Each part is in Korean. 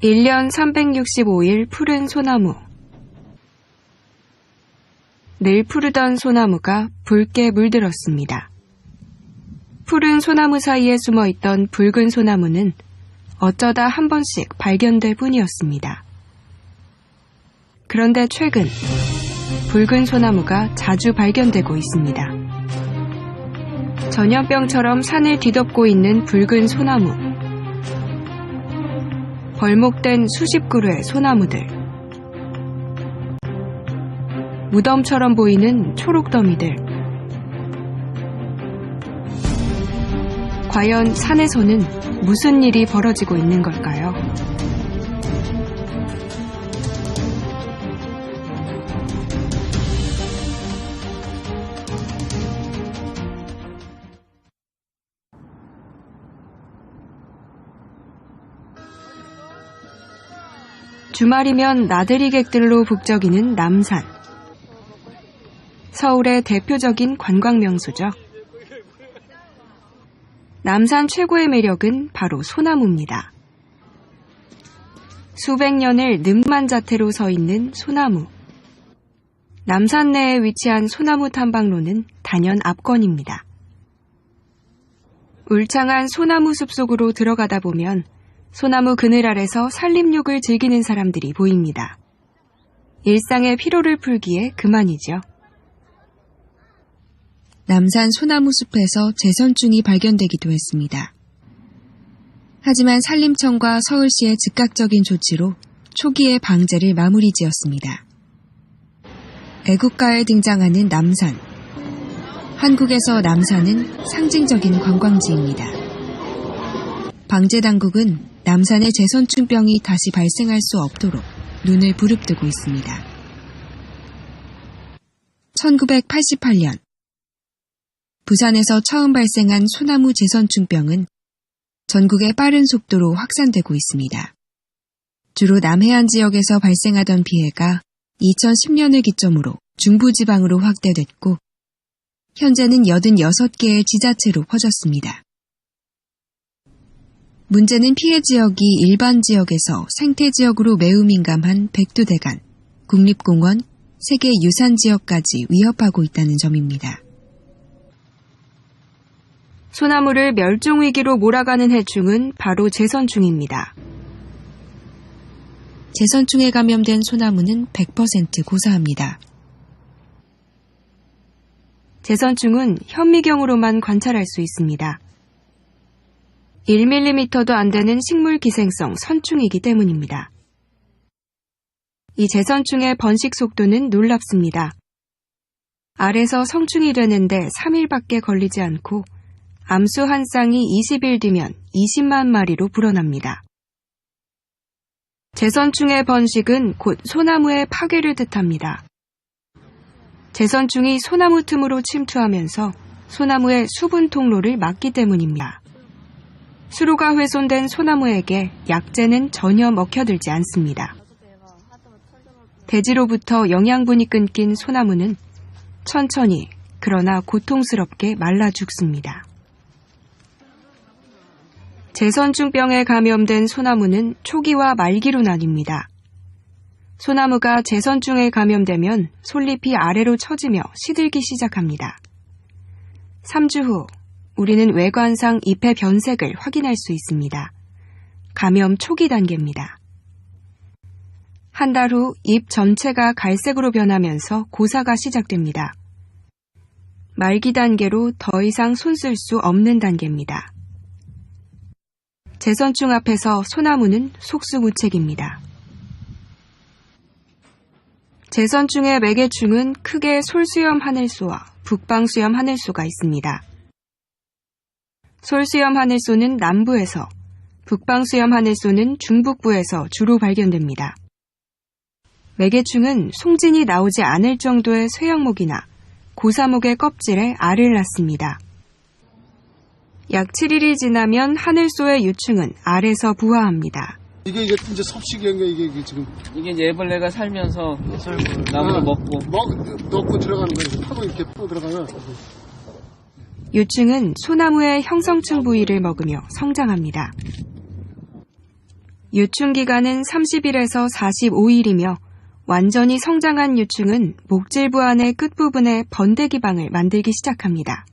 1년 365일 푸른 소나무. 늘 푸르던 소나무가 붉게 물들었습니다. 푸른 소나무 사이에 숨어있던 붉은 소나무는 어쩌다 한 번씩 발견될 뿐이었습니다. 그런데 최근 붉은 소나무가 자주 발견되고 있습니다. 전염병처럼 산을 뒤덮고 있는 붉은 소나무. 벌목된 수십 그루의 소나무들. 무덤처럼 보이는 초록더미들. 과연 산에서는 무슨 일이 벌어지고 있는 걸까요? 주말이면 나들이 객들로 북적이는 남산. 서울의 대표적인 관광 명소죠. 남산 최고의 매력은 바로 소나무입니다. 수백 년을 늪만자태로 서 있는 소나무. 남산 내에 위치한 소나무 탐방로는 단연 압권입니다. 울창한 소나무 숲속으로 들어가다 보면 소나무 그늘 아래서 산림욕을 즐기는 사람들이 보입니다. 일상의 피로를 풀기에 그만이죠. 남산 소나무 숲에서 제선충이 발견되기도 했습니다. 하지만 산림청과 서울시의 즉각적인 조치로 초기의 방제를 마무리 지었습니다. 애국가에 등장하는 남산. 한국에서 남산은 상징적인 관광지입니다. 방제당국은 남산의 제선충병이 다시 발생할 수 없도록 눈을 부릅뜨고 있습니다. 1988년 부산에서 처음 발생한 소나무 제선충병은 전국에 빠른 속도로 확산되고 있습니다. 주로 남해안 지역에서 발생하던 피해가 2010년을 기점으로 중부지방으로 확대됐고 현재는 86개의 지자체로 퍼졌습니다. 문제는 피해 지역이 일반 지역에서 생태지역으로 매우 민감한 백두대간, 국립공원, 세계유산지역까지 위협하고 있다는 점입니다. 소나무를 멸종위기로 몰아가는 해충은 바로 제선충입니다. 제선충에 감염된 소나무는 100% 고사합니다. 제선충은 현미경으로만 관찰할 수 있습니다. 1mm도 안 되는 식물 기생성 선충이기 때문입니다. 이 제선충의 번식 속도는 놀랍습니다. 알에서 성충이 되는데 3일밖에 걸리지 않고 암수 한 쌍이 20일 뒤면 20만 마리로 불어납니다. 제선충의 번식은 곧 소나무의 파괴를 뜻합니다. 제선충이 소나무 틈으로 침투하면서 소나무의 수분 통로를 막기 때문입니다. 수로가 훼손된 소나무에게 약재는 전혀 먹혀들지 않습니다. 대지로부터 영양분이 끊긴 소나무는 천천히 그러나 고통스럽게 말라 죽습니다. 제선충병에 감염된 소나무는 초기와 말기로 나뉩니다. 소나무가 제선충에 감염되면 솔잎이 아래로 처지며 시들기 시작합니다. 3주 후 우리는 외관상 잎의 변색을 확인할 수 있습니다. 감염 초기 단계입니다. 한 달 후 잎 전체가 갈색으로 변하면서 고사가 시작됩니다. 말기 단계로 더 이상 손 쓸 수 없는 단계입니다. 제선충 앞에서 소나무는 속수무책입니다. 제선충의 매개충은 크게 솔수염 하늘소와 북방수염 하늘소가 있습니다. 솔수염 하늘소는 남부에서, 북방수염 하늘소는 중북부에서 주로 발견됩니다. 매개충은 송진이 나오지 않을 정도의 쇠약목이나 고사목의 껍질에 알을 낳습니다. 약 7일이 지나면 하늘소의 유충은 알에서 부화합니다. 이게 이제 섭식인가 이게 지금? 이게 이제 애벌레가 살면서 나무를 먹고 넣고 들어가는 거예요. 파고 이렇게 파고 들어가면. 유충은 소나무의 형성층 부위를 먹으며 성장합니다. 유충기간은 30일에서 45일이며 완전히 성장한 유충은 목질부 안의 끝부분에 번데기방을 만들기 시작합니다.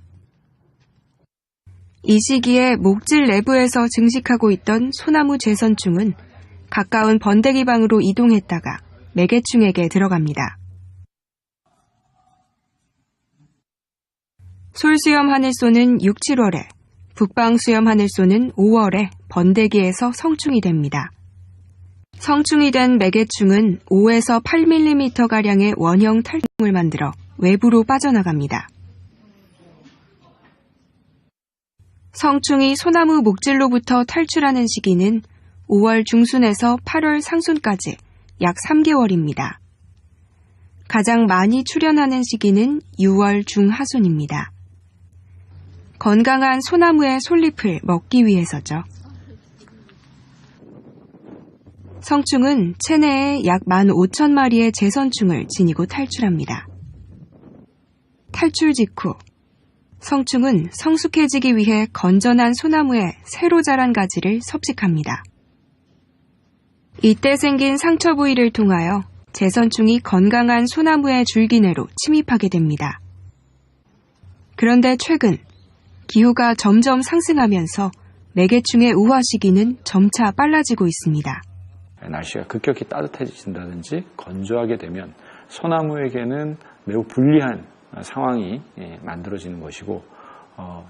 이 시기에 목질 내부에서 증식하고 있던 소나무 재선충은 가까운 번데기방으로 이동했다가 매개충에게 들어갑니다. 솔수염 하늘소는 6, 7월에, 북방수염 하늘소는 5월에 번데기에서 성충이 됩니다. 성충이 된 매개충은 5에서 8mm가량의 원형 탈충을 만들어 외부로 빠져나갑니다. 성충이 소나무 목질로부터 탈출하는 시기는 5월 중순에서 8월 상순까지 약 3개월입니다. 가장 많이 출현하는 시기는 6월 중하순입니다. 건강한 소나무의 솔잎을 먹기 위해서죠. 성충은 체내에 약 15,000마리의 재선충을 지니고 탈출합니다. 탈출 직후 성충은 성숙해지기 위해 건전한 소나무에 새로 자란 가지를 섭식합니다. 이때 생긴 상처 부위를 통하여 재선충이 건강한 소나무의 줄기내로 침입하게 됩니다. 그런데 최근 기후가 점점 상승하면서 매개충의 우화 시기는 점차 빨라지고 있습니다. 날씨가 급격히 따뜻해진다든지 건조하게 되면 소나무에게는 매우 불리한 상황이 만들어지는 것이고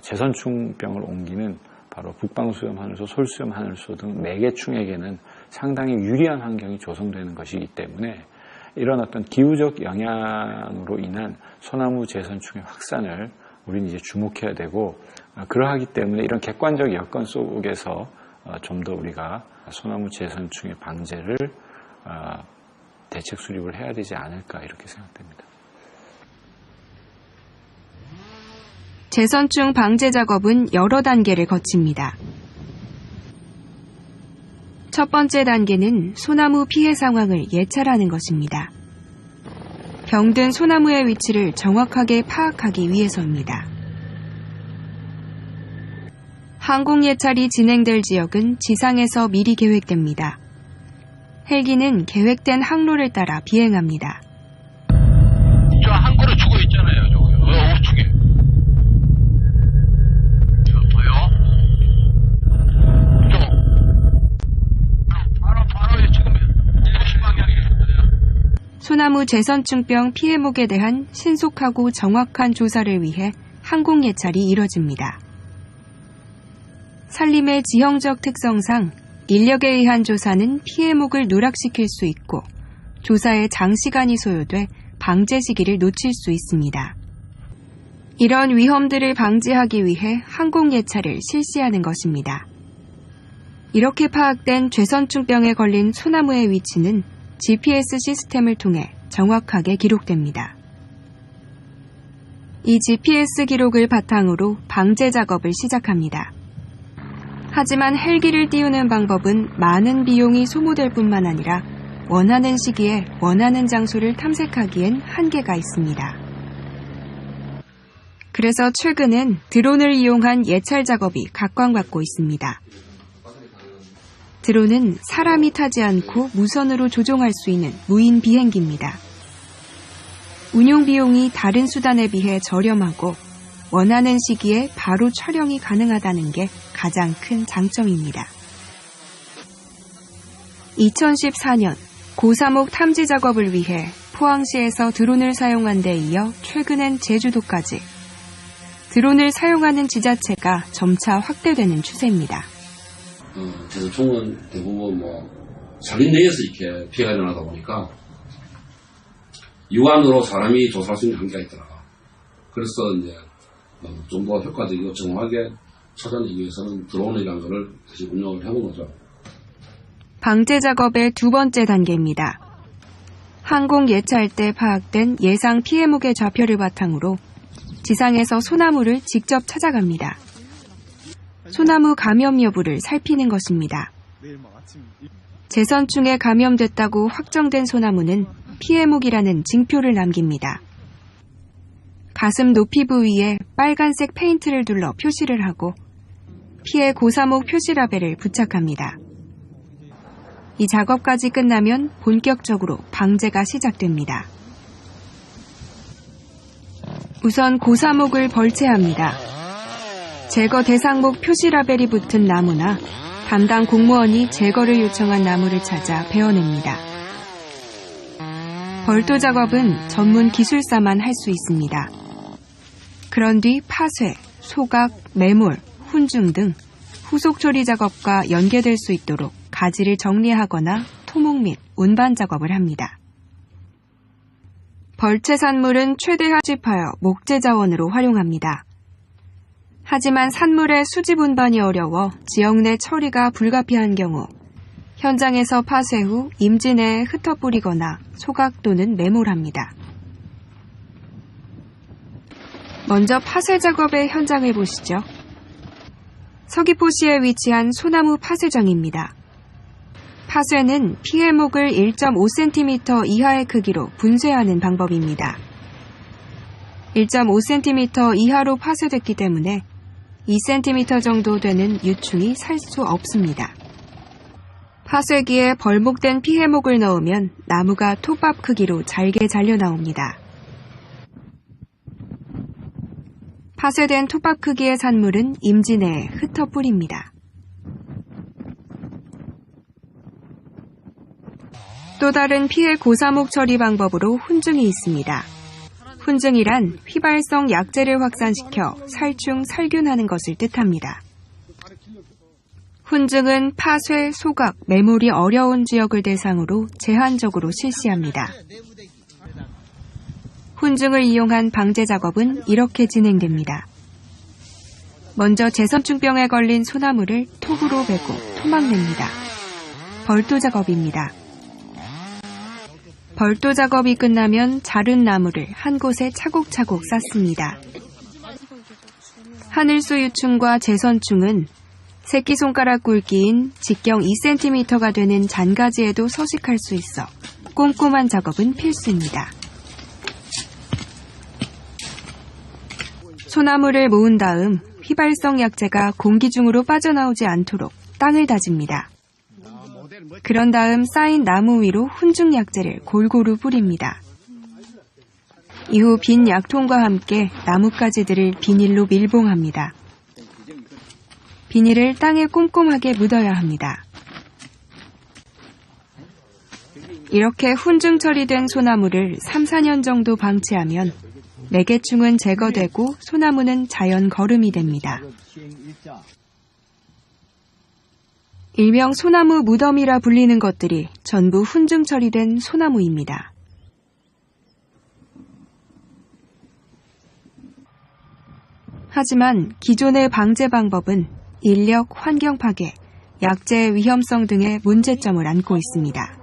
재선충병을 옮기는 바로 북방수염 하늘소, 솔수염 하늘소 등 매개충에게는 상당히 유리한 환경이 조성되는 것이기 때문에 이런 어떤 기후적 영향으로 인한 소나무 재선충의 확산을 우리는 이제 주목해야 되고, 그러하기 때문에 이런 객관적 여건 속에서 좀 더 우리가 소나무 재선충의 방제를 대책 수립을 해야 되지 않을까 이렇게 생각됩니다. 재선충 방제 작업은 여러 단계를 거칩니다. 첫 번째 단계는 소나무 피해 상황을 예찰하는 것입니다. 병든 소나무의 위치를 정확하게 파악하기 위해서입니다. 항공 예찰이 진행될 지역은 지상에서 미리 계획됩니다. 헬기는 계획된 항로를 따라 비행합니다. 저 한 그루 죽어 있잖아요, 저기 우측에. 저 뭐요? 바로 지금 7시 방향이거든요. 소나무 재선충병 피해목에 대한 신속하고 정확한 조사를 위해 항공 예찰이 이뤄집니다. 산림의 지형적 특성상 인력에 의한 조사는 피해목을 누락시킬 수 있고 조사에 장시간이 소요돼 방제 시기를 놓칠 수 있습니다. 이런 위험들을 방지하기 위해 항공 예찰을 실시하는 것입니다. 이렇게 파악된 죄선충병에 걸린 소나무의 위치는 GPS 시스템을 통해 정확하게 기록됩니다. 이 GPS 기록을 바탕으로 방제 작업을 시작합니다. 하지만 헬기를 띄우는 방법은 많은 비용이 소모될 뿐만 아니라 원하는 시기에 원하는 장소를 탐색하기엔 한계가 있습니다. 그래서 최근엔 드론을 이용한 예찰 작업이 각광받고 있습니다. 드론은 사람이 타지 않고 무선으로 조종할 수 있는 무인 비행기입니다. 운용 비용이 다른 수단에 비해 저렴하고 원하는 시기에 바로 촬영이 가능하다는 게 가장 큰 장점입니다. 2014년 고사목 탐지 작업을 위해 포항시에서 드론을 사용한 데 이어 최근엔 제주도까지 드론을 사용하는 지자체가 점차 확대되는 추세입니다. 재선충은 대부분 산림 내에서 이렇게 피해가 일어나다 보니까 육안으로 사람이 조사할 수 있는 한계가 있더라. 그래서 이제 좀 더 효과적이고 정확하게 찾아내기 위해서는 드론이라는 것을 다시 운영을 해본 거죠. 방제 작업의 두 번째 단계입니다. 항공 예찰 때 파악된 예상 피해목의 좌표를 바탕으로 지상에서 소나무를 직접 찾아갑니다. 소나무 감염 여부를 살피는 것입니다. 재선충에 감염됐다고 확정된 소나무는 피해목이라는 징표를 남깁니다. 가슴 높이 부위에 빨간색 페인트를 둘러 표시를 하고 피해 고사목 표시 라벨을 부착합니다. 이 작업까지 끝나면 본격적으로 방제가 시작됩니다. 우선 고사목을 벌채합니다. 제거 대상목 표시 라벨이 붙은 나무나 담당 공무원이 제거를 요청한 나무를 찾아 베어냅니다. 벌도 작업은 전문 기술사만 할 수 있습니다. 그런 뒤 파쇄, 소각, 매몰, 훈증 등 후속 처리 작업과 연계될 수 있도록 가지를 정리하거나 토목 및 운반 작업을 합니다. 벌채 산물은 최대 하집하여 목재 자원으로 활용합니다. 하지만 산물의 수집 운반이 어려워 지역 내 처리가 불가피한 경우 현장에서 파쇄 후 임지 내에 흩어뿌리거나 소각 또는 매몰합니다. 먼저 파쇄 작업의 현장을 보시죠. 서귀포시에 위치한 소나무 파쇄장입니다. 파쇄는 피해목을 1.5cm 이하의 크기로 분쇄하는 방법입니다. 1.5cm 이하로 파쇄됐기 때문에 2cm 정도 되는 유충이 살 수 없습니다. 파쇄기에 벌목된 피해목을 넣으면 나무가 톱밥 크기로 잘게 잘려 나옵니다. 파쇄된 톱밥 크기의 산물은 임지 내에 흩어 뿌립니다. 또 다른 피해 고사목 처리 방법으로 훈증이 있습니다. 훈증이란 휘발성 약재를 확산시켜 살충, 살균하는 것을 뜻합니다. 훈증은 파쇄, 소각, 매몰이 어려운 지역을 대상으로 제한적으로 실시합니다. 훈증을 이용한 방제 작업은 이렇게 진행됩니다. 먼저 제선충병에 걸린 소나무를 톡으로 베고 토막냅니다. 벌도 작업입니다. 벌도 작업이 끝나면 자른 나무를 한 곳에 차곡차곡 쌓습니다. 하늘수 유충과 제선충은 새끼손가락 굵기인 직경 2cm가 되는 잔가지에도 서식할 수 있어 꼼꼼한 작업은 필수입니다. 소나무를 모은 다음 휘발성 약재가 공기 중으로 빠져나오지 않도록 땅을 다집니다. 그런 다음 쌓인 나무 위로 훈증 약재를 골고루 뿌립니다. 이후 빈 약통과 함께 나뭇가지들을 비닐로 밀봉합니다. 비닐을 땅에 꼼꼼하게 묻어야 합니다. 이렇게 훈증 처리된 소나무를 3, 4년 정도 방치하면 매개충은 제거되고 소나무는 자연 거름이 됩니다. 일명 소나무 무덤이라 불리는 것들이 전부 훈증 처리된 소나무입니다. 하지만 기존의 방제 방법은 인력, 환경 파괴, 약재의 위험성 등의 문제점을 안고 있습니다.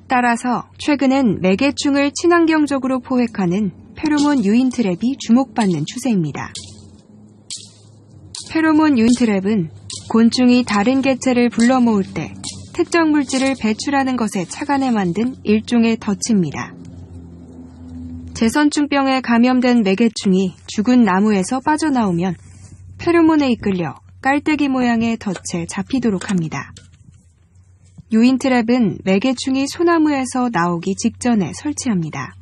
따라서 최근엔 매개충을 친환경적으로 포획하는 페로몬 유인 트랩이 주목받는 추세입니다. 페로몬 유인 트랩은 곤충이 다른 개체를 불러 모을 때 특정 물질을 배출하는 것에 착안해 만든 일종의 덫입니다. 제선충병에 감염된 매개충이 죽은 나무에서 빠져나오면 페로몬에 이끌려 깔때기 모양의 덫에 잡히도록 합니다. 유인 트랩은 매개충이 소나무에서 나오기 직전에 설치합니다.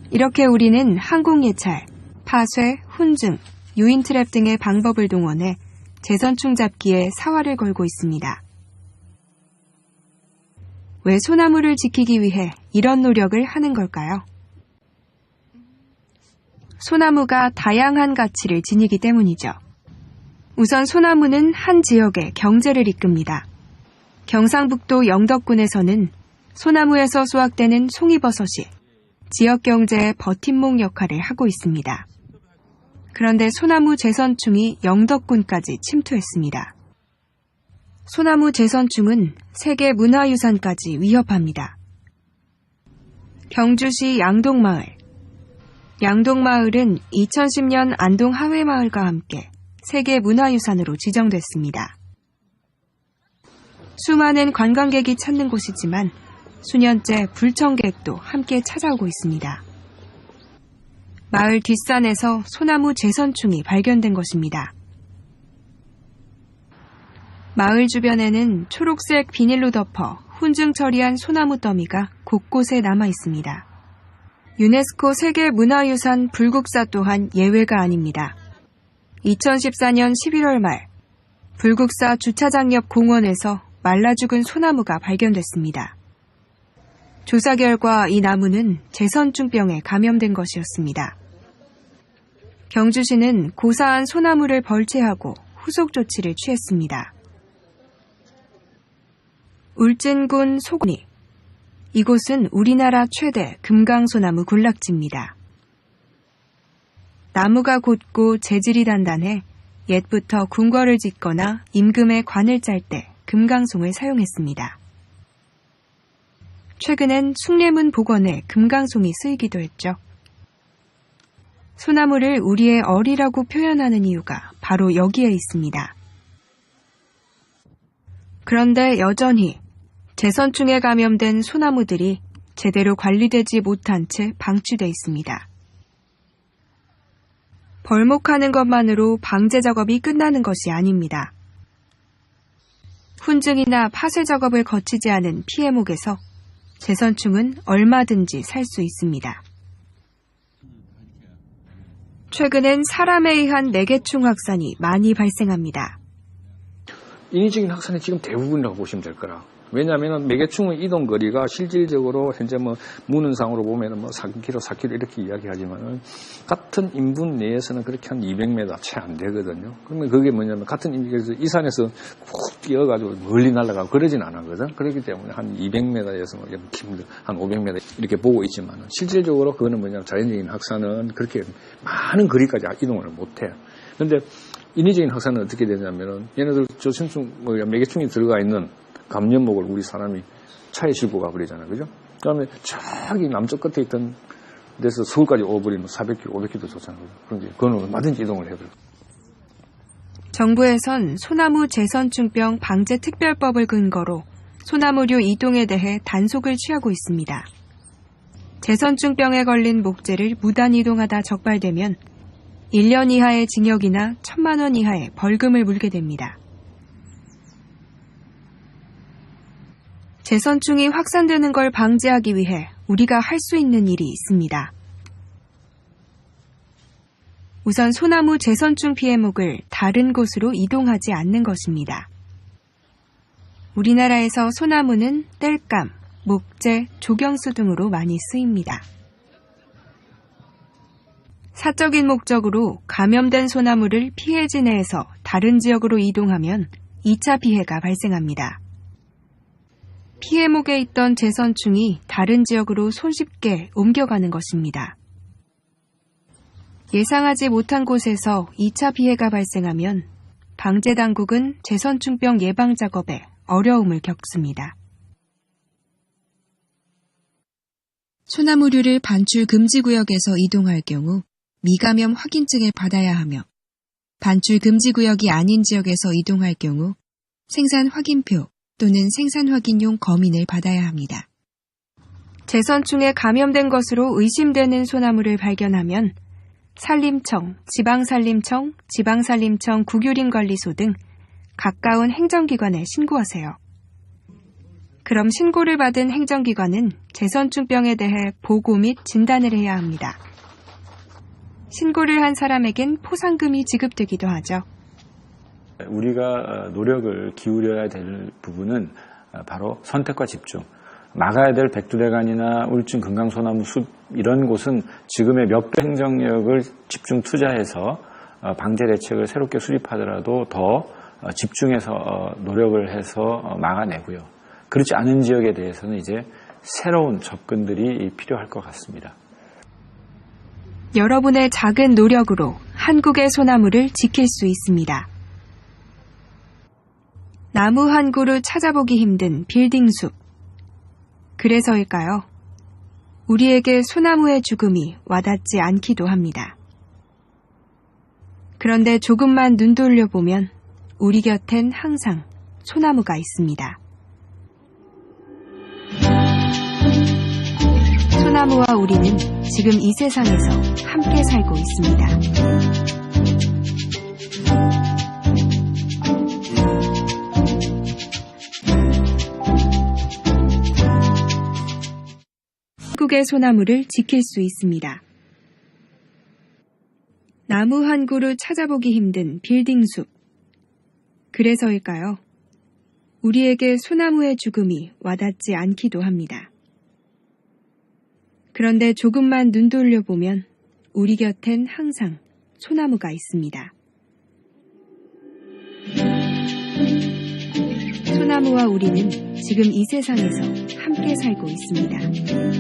이렇게 우리는 항공예찰, 파쇄, 훈증, 유인 트랩 등의 방법을 동원해 제선충 잡기에 사활을 걸고 있습니다. 왜 소나무를 지키기 위해 이런 노력을 하는 걸까요? 소나무가 다양한 가치를 지니기 때문이죠. 우선 소나무는 한 지역의 경제를 이끕니다. 경상북도 영덕군에서는 소나무에서 수확되는 송이버섯이 지역 경제의 버팀목 역할을 하고 있습니다. 그런데 소나무 제선충이 영덕군까지 침투했습니다. 소나무 제선충은 세계 문화유산까지 위협합니다. 경주시 양동마을. 양동마을은 2010년 안동 하회마을과 함께 세계 문화유산으로 지정됐습니다. 수많은 관광객이 찾는 곳이지만 수년째 불청객도 함께 찾아오고 있습니다. 마을 뒷산에서 소나무 제선충이 발견된 것입니다. 마을 주변에는 초록색 비닐로 덮어 훈증 처리한 소나무 더미가 곳곳에 남아 있습니다. 유네스코 세계문화유산 불국사 또한 예외가 아닙니다. 2014년 11월 말 불국사 주차장 옆 공원에서 말라 죽은 소나무가 발견됐습니다. 조사 결과 이 나무는 제선충병에 감염된 것이었습니다. 경주시는 고사한 소나무를 벌채하고 후속 조치를 취했습니다. 울진군 소군이 이곳은 우리나라 최대 금강소나무 군락지입니다. 나무가 곧고 재질이 단단해 옛부터 궁궐을 짓거나 임금의 관을 짤 때 금강송을 사용했습니다. 최근엔 숭례문 복원에 금강송이 쓰이기도 했죠. 소나무를 우리의 어리라고 표현하는 이유가 바로 여기에 있습니다. 그런데 여전히 제선충에 감염된 소나무들이 제대로 관리되지 못한 채 방치돼 있습니다. 벌목하는 것만으로 방제 작업이 끝나는 것이 아닙니다. 훈증이나 파쇄 작업을 거치지 않은 피해목에서 제선충은 얼마든지 살 수 있습니다. 최근엔 사람에 의한 매개충 확산이 많이 발생합니다. 인위적인 확산이 지금 대부분이라고 보시면 될 거라. 왜냐하면 매개충의 이동 거리가 실질적으로 현재 문헌상으로 보면 3km, 4km 이렇게 이야기하지만은 같은 인분 내에서는 그렇게 한 200m 채 안 되거든요. 그러면 그게 뭐냐면 같은 인근에서 이 산에서 푹 뛰어가지고 멀리 날아가고 그러진 않거든. 그렇기 때문에 한 200m에서 한 500m 이렇게 보고 있지만은 실질적으로 그거는 뭐냐면 자연적인 확산은 그렇게 많은 거리까지 이동을 못해. 그런데 인위적인 확산은 어떻게 되냐면은 얘네들 매개충이 들어가 있는 감염목을 우리 사람이 차에 싣고 가버리잖아요. 그죠? 그 다음에 저기 남쪽 끝에 있던 데서 서울까지 오버리면 400km, 500km 좋잖아요. 그런데 그건 얼마든지 이동을 해버려요. 정부에선 소나무 제선충병 방제 특별법을 근거로 소나무류 이동에 대해 단속을 취하고 있습니다. 제선충병에 걸린 목재를 무단 이동하다 적발되면 1년 이하의 징역이나 1,000만 원 이하의 벌금을 물게 됩니다. 제선충이 확산되는 걸 방지하기 위해 우리가 할 수 있는 일이 있습니다. 우선 소나무 제선충 피해목을 다른 곳으로 이동하지 않는 것입니다. 우리나라에서 소나무는 땔감, 목재, 조경수 등으로 많이 쓰입니다. 사적인 목적으로 감염된 소나무를 피해지 내에서 다른 지역으로 이동하면 2차 피해가 발생합니다. 피해목에 있던 제선충이 다른 지역으로 손쉽게 옮겨가는 것입니다. 예상하지 못한 곳에서 2차 피해가 발생하면 방제당국은 제선충병 예방 작업에 어려움을 겪습니다. 소나무류를 반출 금지 구역에서 이동할 경우 미감염 확인증을 받아야 하며 반출 금지 구역이 아닌 지역에서 이동할 경우 생산 확인표 또는 생산 확인용 검인을 받아야 합니다. 제선충에 감염된 것으로 의심되는 소나무를 발견하면 산림청, 지방산림청, 지방산림청 국유림관리소 등 가까운 행정기관에 신고하세요. 그럼 신고를 받은 행정기관은 제선충병에 대해 보고 및 진단을 해야 합니다. 신고를 한 사람에겐 포상금이 지급되기도 하죠. 우리가 노력을 기울여야 될 부분은 바로 선택과 집중. 막아야 될 백두대간이나 울진 금강소나무 숲 이런 곳은 지금의 몇 배 행정력을 집중 투자해서 방제 대책을 새롭게 수립하더라도 더 집중해서 노력을 해서 막아내고요. 그렇지 않은 지역에 대해서는 이제 새로운 접근들이 필요할 것 같습니다. 여러분의 작은 노력으로 한국의 소나무를 지킬 수 있습니다. 나무 한 그루 찾아보기 힘든 빌딩숲. 그래서일까요? 우리에게 소나무의 죽음이 와닿지 않기도 합니다. 그런데 조금만 눈 돌려보면 우리 곁엔 항상 소나무가 있습니다. 소나무와 우리는 지금 이 세상에서 함께 살고 있습니다. 한국의 소나무를 지킬 수 있습니다. 나무 한 그루 찾아보기 힘든 빌딩숲. 그래서일까요? 우리에게 소나무의 죽음이 와닿지 않기도 합니다. 그런데 조금만 눈 돌려보면 우리 곁엔 항상 소나무가 있습니다. 소나무와 우리는 지금 이 세상에서 함께 살고 있습니다.